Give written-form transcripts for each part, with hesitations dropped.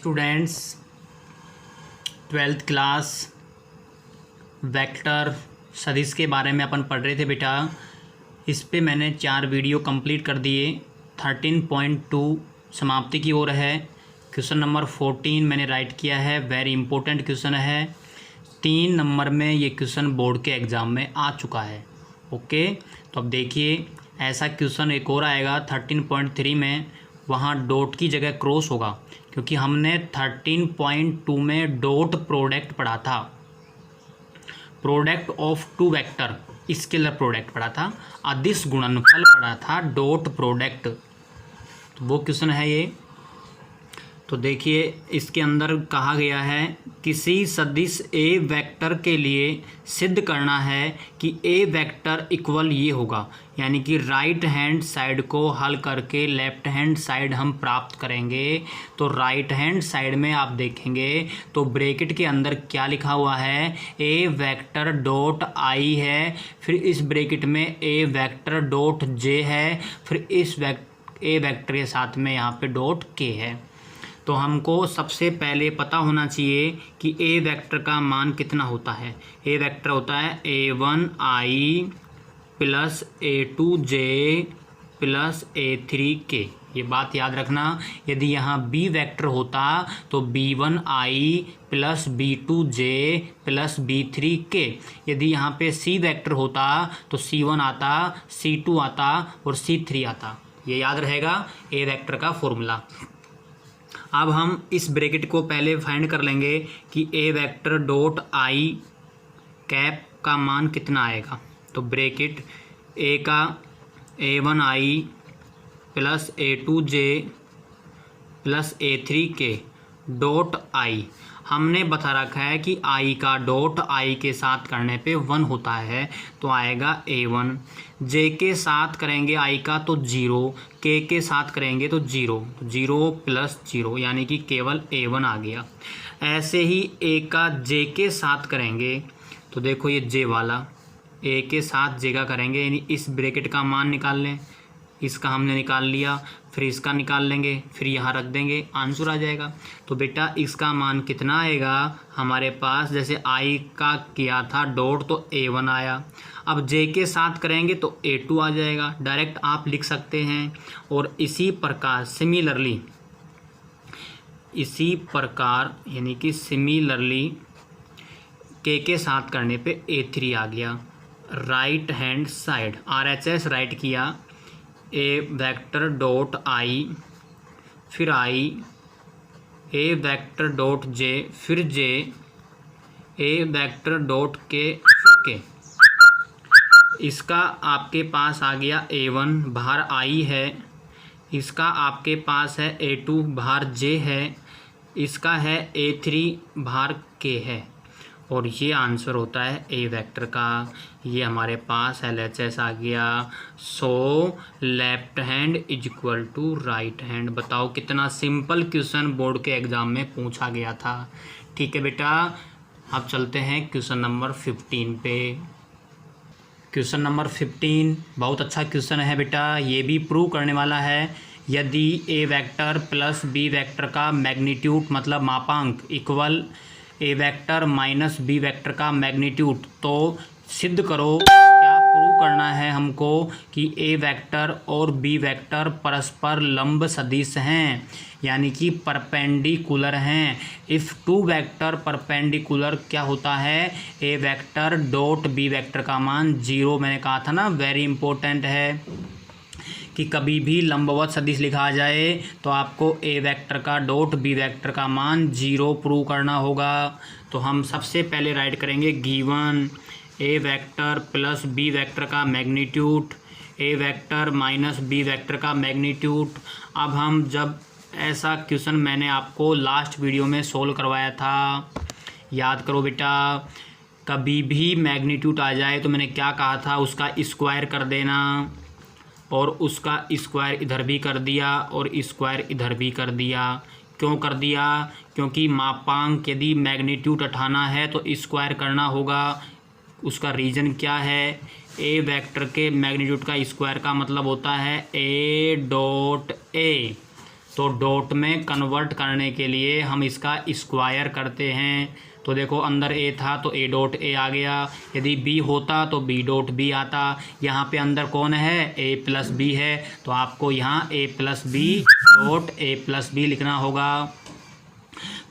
Students, 12th class vector सदिश के बारे में अपन पढ़ रहे थे बेटा। इस पे मैंने 4 वीडियो कंप्लीट कर दिए। 13.2 समाप्ति की ओर है। क्वेश्चन नंबर 14 मैंने राइट किया है, वेरी इंपॉर्टेंट क्वेश्चन है। 3 नंबर में ये क्वेश्चन बोर्ड के एग्ज़ाम में आ चुका है। ओके, तो अब देखिए ऐसा क्वेश्चन एक और आएगा 13.3 में, वहाँ डॉट की जगह क्रॉस होगा, क्योंकि हमने 13.2 में डॉट प्रोडक्ट पढ़ा था, product of two vector scalar product पढ़ा था, अदिश गुणनफल पढ़ा था, डॉट प्रोडक्ट, तो वो क्वेश्चन है ये। तो देखिए इसके अंदर कहा गया है किसी सदिश ए वेक्टर के लिए सिद्ध करना है कि ए वेक्टर इक्वल ये होगा, यानी कि राइट हैंड साइड को हल करके लेफ्ट हैंड साइड हम प्राप्त करेंगे। तो राइट हैंड साइड में आप देखेंगे तो ब्रैकेट के अंदर क्या लिखा हुआ है, ए वेक्टर डॉट आई है, फिर इस ब्रैकेट में ए वेक्टर डॉट जे है, फिर इस ए वेक्टर के साथ में यहाँ पे डॉट के है। तो हमको सबसे पहले पता होना चाहिए कि ए वेक्टर का मान कितना होता है। ए वेक्टर होता है A1i plus A2j plus A3k। ये बात याद रखना। यदि यहाँ बी वेक्टर होता तो B1i plus B2j plus B3k। यदि यहाँ पे सी वेक्टर होता तो C1 आता, C2 आता और C3 आता। ये याद रहेगा ए वेक्टर का फॉर्मूला। अब हम इस ब्रैकेट को पहले फाइंड कर लेंगे कि ए वेक्टर डॉट आई कैप का मान कितना आएगा। तो ब्रैकेट ए का A1i plus A2j plus A3k dot I, हमने बता रखा है कि आई का डॉट आई के साथ करने पे 1 होता है, तो आएगा A1। जे के साथ करेंगे आई का तो 0, के साथ करेंगे तो 0, 0 प्लस 0 यानी कि केवल A1 आ गया। ऐसे ही ए का जे के साथ करेंगे तो देखो ये जे वाला ए के साथ जे का करेंगे, यानी इस ब्रैकेट का मान निकाल लें। इसका हमने निकाल लिया, फिर इसका निकाल लेंगे, फिर यहाँ रख देंगे, आंसर आ जाएगा। तो बेटा इसका मान कितना आएगा हमारे पास, जैसे आई का किया था डॉट तो A1 आया। अब जे के साथ करेंगे तो A2 आ जाएगा, डायरेक्ट आप लिख सकते हैं। और इसी प्रकार सिमिलरली, इसी प्रकार यानी कि सिमिलरली के साथ करने पे A3 आ गया। Right hand side RHS right किया, ए वेक्टर डॉट आई, फिर आई, ए वेक्टर डॉट जे, फिर जे, ए वेक्टर डॉट के, फिर के। इसका आपके पास आ गया A1 बाहर आई है, इसका आपके पास है A2 बाहर जे है, इसका है A3 बाहर के है, और ये आंसर होता है ए वेक्टर का। ये हमारे पास LHS आ गया। So left hand is equal to right hand. बताओ कितना सिंपल क्वेश्चन बोर्ड के एग्ज़ाम में पूछा गया था। ठीक है बेटा, अब चलते हैं क्वेश्चन नंबर 15 पे। क्वेश्चन नंबर 15 बहुत अच्छा क्वेश्चन है बेटा, ये भी प्रूव करने वाला है। यदि ए वेक्टर प्लस बी वेक्टर का मैग्नीट्यूड मतलब मापांक इक्वल ए वेक्टर माइनस बी वेक्टर का मैग्नीट्यूड, तो सिद्ध करो। क्या प्रूव करना है हमको कि ए वेक्टर और बी वेक्टर परस्पर लंब सदिश हैं, यानी कि परपेंडिकुलर हैं। इफ़ टू वेक्टर परपेंडिकुलर क्या होता है, A vector dot B vector का मान 0। मैंने कहा था ना, वेरी इंपॉर्टेंट है कि कभी भी लंबवत सदिश लिखा जाए तो आपको ए वेक्टर का डॉट बी वेक्टर का मान 0 प्रूव करना होगा। तो हम सबसे पहले राइट करेंगे गिवन ए वेक्टर प्लस बी वेक्टर का मैग्नीट्यूड, ए वेक्टर माइनस बी वेक्टर का मैग्नीट्यूड। अब हम जब ऐसा क्वेश्चन मैंने आपको लास्ट वीडियो में सोल्व करवाया था, याद करो बेटा, कभी भी मैग्नीट्यूड आ जाए तो मैंने क्या कहा था, उसका स्क्वायर कर देना, और उसका स्क्वायर इधर भी कर दिया और स्क्वायर इधर भी कर दिया। क्यों कर दिया, क्योंकि मापांक यदि मैग्नीट्यूड उठाना है तो स्क्वायर करना होगा। उसका रीज़न क्या है, ए वेक्टर के मैग्नीट्यूड का स्क्वायर का मतलब होता है ए डॉट ए तो डॉट में कन्वर्ट करने के लिए हम इसका स्क्वायर करते हैं। तो देखो अंदर ए था तो ए डॉट ए आ गया, यदि बी होता तो बी डॉट बी आता। यहाँ पे अंदर कौन है, ए प्लस बी है, तो आपको यहाँ A plus B dot A plus B लिखना होगा।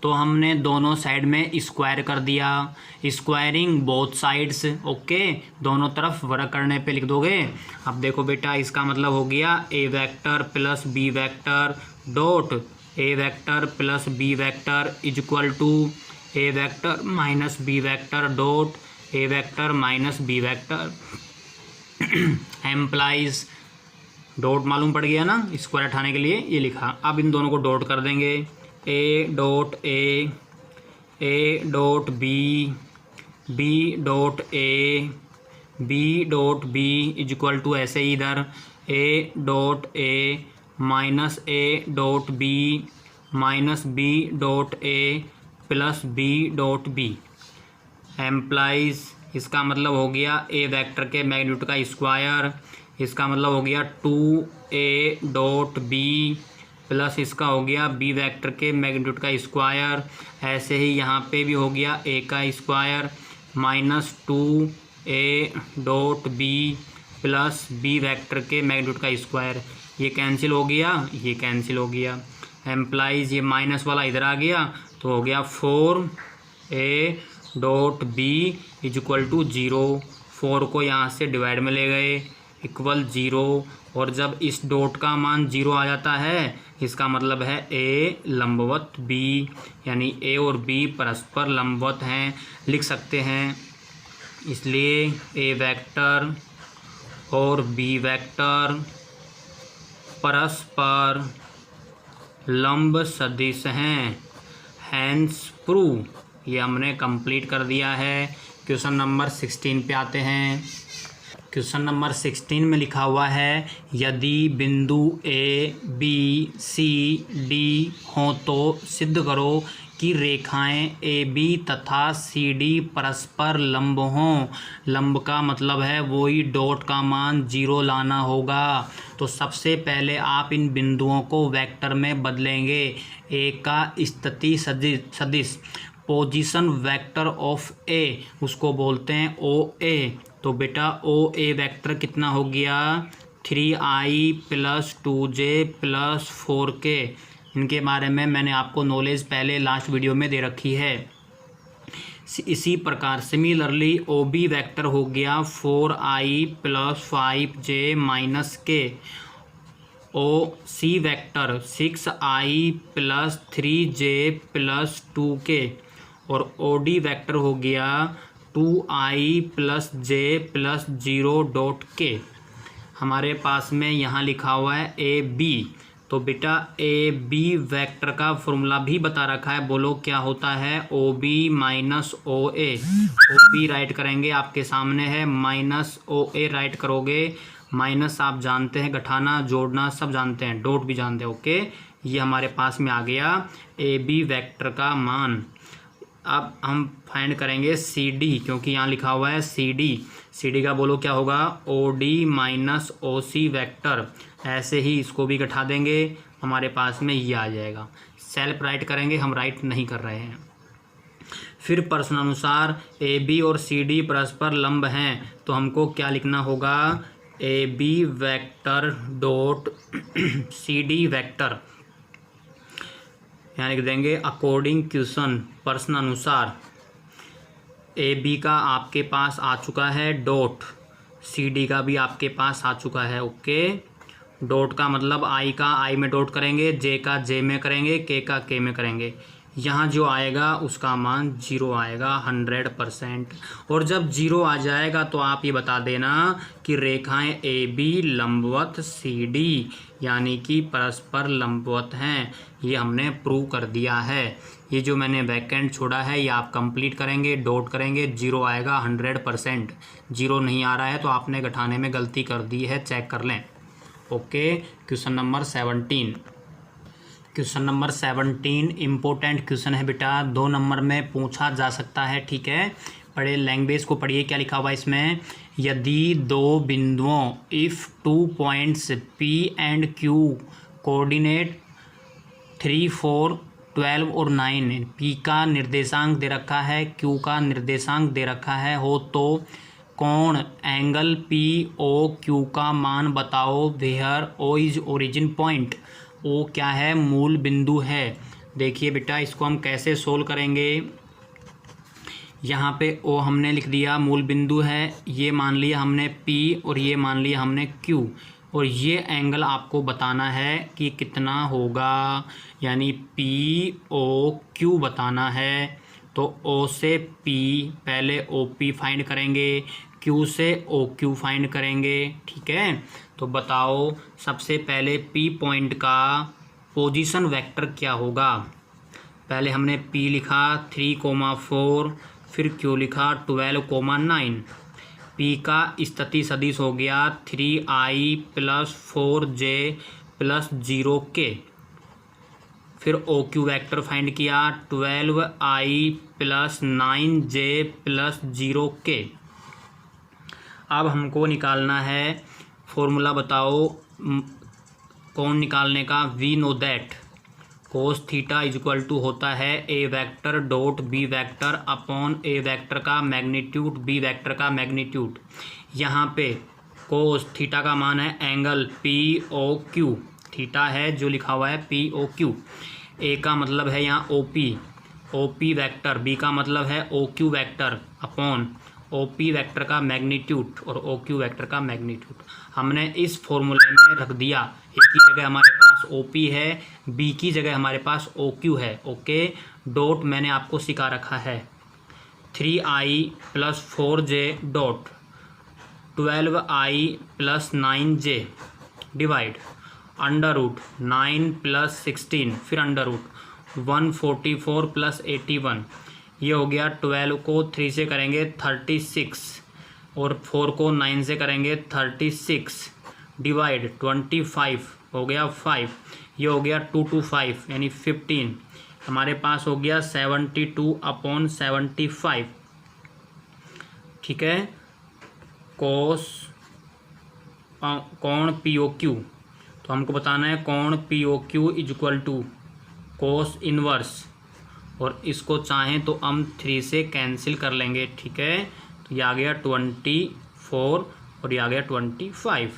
तो हमने दोनों साइड में स्क्वायर कर दिया, स्क्वायरिंग बोथ साइड्स, ओके, दोनों तरफ वर्क करने पे लिख दोगे। अब देखो बेटा इसका मतलब हो गया A vector plus B vector dot A vector plus B vector is equal to A vector minus B vector dot A vector minus B vector implies dot मालूम पड़ गया ना, स्क्वायर हटाने के लिए ये लिखा। अब इन दोनों को डॉट कर देंगे, A dot B, B dot A, B dot B is equal to ऐसे ही इधर A dot A minus A dot B minus B dot A plus B dot B implies. इसका मतलब हो गया ए वेक्टर के मैग्नीट्यूड का square, इसका मतलब हो गया 2a डॉट बी प्लस इसका हो गया बी वेक्टर के मैग्नीट्यूड का स्क्वायर। ऐसे ही यहाँ पे भी हो गया a का square minus 2a dot B plus B vector के मैग्नीट्यूड का स्क्वायर। ये कैंसिल हो गया, ये कैंसिल हो गया। एम्प्लाइज ये माइनस वाला इधर आ गया तो हो गया 4a dot B is equal to 0। 4 को यहाँ से डिवाइड में ले गए इक्वल 0, और जब इस डॉट का मान 0 आ जाता है इसका मतलब है ए लंबवत बी, यानी ए और बी परस्पर लंबवत हैं, लिख सकते हैं। इसलिए ए वेक्टर और बी वेक्टर परस्पर लंब सदिश हैं, हैंस प्रूव। ये हमने कंप्लीट कर दिया है। क्वेश्चन नंबर 16 पे आते हैं। क्वेश्चन नंबर 16 में लिखा हुआ है यदि बिंदु ए बी सी डी हों तो सिद्ध करो कि रेखाएं ए बी तथा सी डी परस्पर लंब हों। लंब का मतलब है वही डॉट का मान 0 लाना होगा। तो सबसे पहले आप इन बिंदुओं को वेक्टर में बदलेंगे। ए का स्थिति सदिश पोजीशन वेक्टर ऑफ ए उसको बोलते हैं ओ ए। तो बेटा ओ ए वेक्टर कितना हो गया 3i plus 2j plus 4k। इनके बारे में मैंने आपको नॉलेज पहले लास्ट वीडियो में दे रखी है। इसी प्रकार सिमिलरली ओ बी वेक्टर हो गया 4i plus 5j minus k। O C vector 6i plus 3j plus 2k। और ओ डी वेक्टर हो गया 2i plus j plus 0 dot k। हमारे पास में यहाँ लिखा हुआ है ए बी। तो बेटा ए बी वेक्टर का फॉर्मूला भी बता रखा है, बोलो क्या होता है, O B minus O A. O B right करेंगे आपके सामने है, माइनस ओ ए राइट करोगे। माइनस आप जानते हैं घटाना जोड़ना सब जानते हैं, डॉट भी जानते हैं, ओके। ये हमारे पास में आ गया ए बी वेक्टर का मान। अब हम फाइंड करेंगे सी डी, क्योंकि यहाँ लिखा हुआ है सी डी। सी डी का बोलो क्या होगा, O D minus O C vector. ऐसे ही इसको भी घटा देंगे, हमारे पास में ये आ जाएगा। सेल्फ राइट करेंगे, हम राइट नहीं कर रहे हैं। फिर प्रश्नानुसार ए बी और सी डी परस्पर लंब हैं, तो हमको क्या लिखना होगा, A B vector dot C D vector. यहाँ लिख देंगे अकॉर्डिंग क्वेश्चन, प्रश्न अनुसार ए बी का आपके पास आ चुका है डॉट, सी डी का भी आपके पास आ चुका है, ओके। डॉट का मतलब आई का आई में डॉट करेंगे, जे का जे में करेंगे, के का के में करेंगे। यहाँ जो आएगा उसका मान 0 आएगा 100%। और जब 0 आ जाएगा तो आप ये बता देना कि रेखाएं ए बी लंबवत सी डी यानी कि परस्पर लंबवत हैं। ये हमने प्रूव कर दिया है। ये जो मैंने वैकेंट छोड़ा है ये आप कंप्लीट करेंगे, डॉट करेंगे, 0 आएगा 100%। 0 नहीं आ रहा है तो आपने घटाने में गलती कर दी है, चेक कर लें, okay. Question number 17। Question number 17 important question है बेटा, 2 नंबर में पूछा जा सकता है, ठीक है। पढ़े लैंग्वेज को पढ़िए, क्या लिखा हुआ है इसमें, यदि 2 बिंदुओं if 2 points P and Q coordinate 3, 4, 12 और 9 पी का निर्देशांक दे रखा है, क्यू का निर्देशांक दे रखा है हो तो कोण एंगल पी ओ क्यू का मान बताओ। Where O is origin point, O क्या है, मूल बिंदु है। देखिए बेटा इसको हम कैसे सोल्व करेंगे। यहाँ पे ओ हमने लिख दिया मूल बिंदु है, ये मान लिया हमने पी और ये मान लिया हमने क्यू, और ये एंगल आपको बताना है कि कितना होगा, यानी पी ओ क्यू बताना है। तो ओ से पी पहले ओ पी फाइंड करेंगे, क्यू से ओ क्यू फाइंड करेंगे, ठीक है। तो बताओ सबसे पहले पी पॉइंट का पोजीशन वेक्टर क्या होगा। पहले हमने पी लिखा 3, 4, फिर क्यू लिखा 12, 9। पी का स्थिति सदिश हो गया 3i + 4j + 0k। फिर ओ क्यू वैक्टर फाइंड किया 12i + 9j + 0k। अब हमको निकालना है फॉर्मूला, बताओ कौन निकालने का। We know that cos theta equal to होता है A vector dot B vector upon A vector का मैग्नीट्यूड बी वेक्टर का मैग्नीट्यूड। यहाँ पे कोस थीटा का मान है angle P O Q, theta है जो लिखा हुआ है पी ओ क्यू। ए का मतलब है यहाँ ओ पी वैक्टर, बी का मतलब है O Q vector upon O P vector का मैग्नीट्यूड और ओ क्यू वैक्टर का मैग्नीट्यूड हमने इस फॉर्मूले में रख दिया। ए की जगह हमारे पास ओ पी है, बी की जगह हमारे पास ओ क्यू है, ओके। डॉट मैंने आपको सिखा रखा है 3i + 4j dot 12i + 9j divide √9 + 16 फिर √144 + 81। ये हो गया 12 को 3 से करेंगे 36 और 4 को 9 से करेंगे 36 डिवाइड 25 हो गया 5। ये हो गया 2 to 5 यानी 15। हमारे पास हो गया 72/75, ठीक है। कोण पी ओ क्यू, तो हमको बताना है कोण P O Q equal to cos inverse, और इसको चाहें तो हम 3 से कैंसिल कर लेंगे, ठीक है। तो ये आ गया 24 और ये आ गया 25,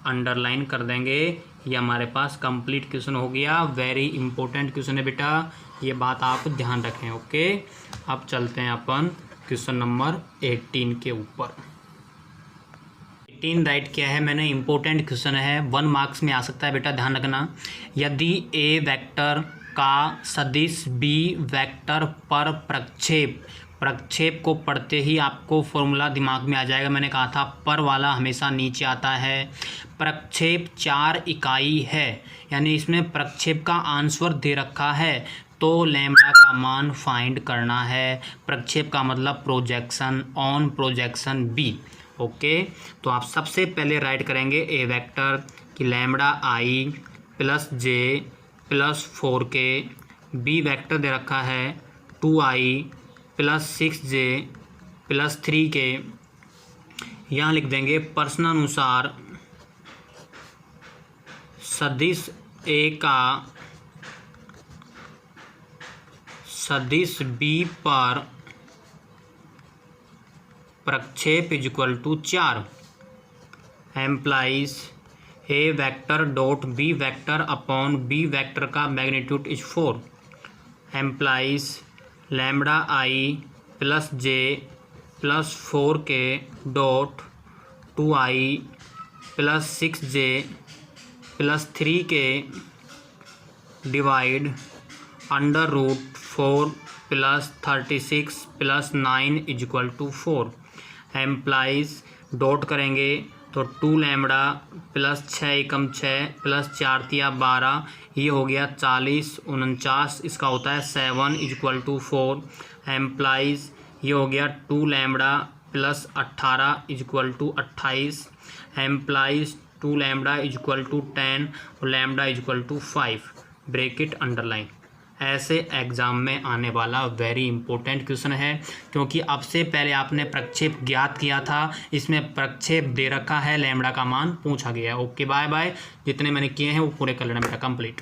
अंडरलाइन कर देंगे। ये हमारे पास कंप्लीट क्वेश्चन हो गया। वेरी इंपॉर्टेंट क्वेश्चन है बेटा, ये बात आप ध्यान रखें, ओके। अब चलते हैं अपन क्वेश्चन नंबर 18 के ऊपर। 18 राइट किया है मैंने, इंपॉर्टेंट क्वेश्चन है, 1 मार्क्स में आ सकता है बेटा, ध्यान रखना। यदि ए वेक्टर का सदिश बी वेक्टर पर प्रक्षेप को पढ़ते ही आपको फॉर्मूला दिमाग में आ जाएगा। मैंने कहा था पर वाला हमेशा नीचे आता है। प्रक्षेप 4 इकाई है, यानी इसमें प्रक्षेप का आंसर दे रखा है, तो लैम्बडा का मान फाइंड करना है। प्रक्षेप का मतलब projection on projection B, okay. तो आप सबसे पहले राइट करेंगे ए वेक्टर कि lambda i + j + 4k, B vector दे रखा है 2i + 6j + 3k। यहाँ लिख देंगे प्रश्नानुसार सदिश ए का सदिश बी पर प्रक्षेप equal to 4 implies A vector dot B vector upon B vector का magnitude is 4 implies lambda i + j + 4k dot 2i + 6j + 3k divide √4 + 36 + 9 = 4 implies dot करेंगे तो 2 लैम्बडा + 6 एकम 6 + 4 तिया 12, ये हो गया 40 49, इसका होता है 7 = 4 एम्प्लाइज ये हो गया 2 लैम्बडा + 18 = 28 एम्प्लाइज 2 लैम्बडा = 10 और लैम्बडा = 5 ब्रैकेट अंडरलाइन। ऐसे एग्ज़ाम में आने वाला वेरी इंपॉर्टेंट क्वेश्चन है, क्योंकि अब से पहले आपने प्रक्षेप ज्ञात किया था, इसमें प्रक्षेप दे रखा है, लैम्बडा का मान पूछा गया। ओके बाय बाय, जितने मैंने किए हैं वो पूरे कर लेना बेटा, कंप्लीट।